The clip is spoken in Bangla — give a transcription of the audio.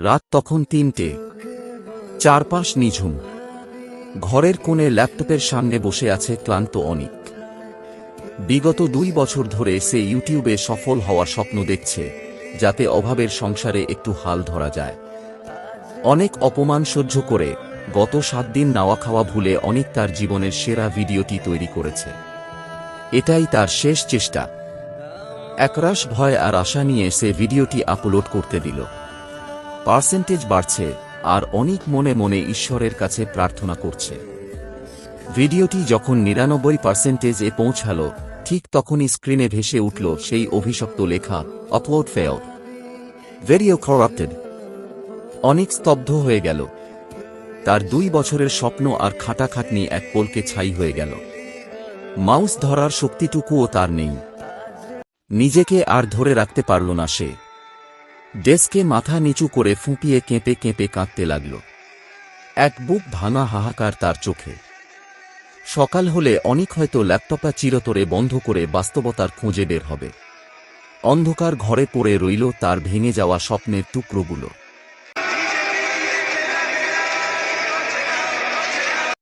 রাত তখন ৩টে। চারপাশ নিঝুম। ঘরের কোণে ল্যাপটপের সামনে বসে আছে ক্লান্ত অনিক। বিগত ২ বছর ধরে সে ইউটিউবে সফল হওয়ার স্বপ্ন দেখছে, যাতে অভাবের সংসারে একটু হাল ধরা যায়। অনেক অপমান সহ্য করে গত ৭ দিন নাওয়া খাওয়া ভুলে অনিক তার জীবনের সেরা ভিডিওটি তৈরি করেছে। এটাই তার শেষ চেষ্টা। একরাশ ভয় আর আশা নিয়ে সে ভিডিওটি আপলোড করতে দিল। পার্সেন্টেজ বাড়ছে, আর অনিক মনে মনে ঈশ্বরের কাছে প্রার্থনা করছে। ভিডিওটি যখন ৯৯% পৌঁছাল, ঠিক তখনই স্ক্রিনে ভেসে উঠল সেই অভিশপ্ত লেখা, আপলোড ফেইলড, ভিডিও করাপ্টেড। অনিক স্তব্ধ হয়ে গেল। তার ২ বছরের স্বপ্ন আর খাটাখাটনি এক পলকে ছাই হয়ে গেল। মাউস ধরার শক্তিটুকুও তার নেই। নিজেকে আর ধরে রাখতে পারল না সে। ডেস্কে মাথা নিচু করে ফুঁপিয়ে কেঁপে কেঁপে কাঁদতে লাগল। এক বুক ভাঙা হাহাকার তার চোখে। সকাল হলে অনিক হয়তো ল্যাপটপটা চিরতরে বন্ধ করে বাস্তবতার খোঁজে বের হবে। অন্ধকার ঘরে পড়ে রইল তার ভেঙে যাওয়া স্বপ্নের টুকরোগুলো।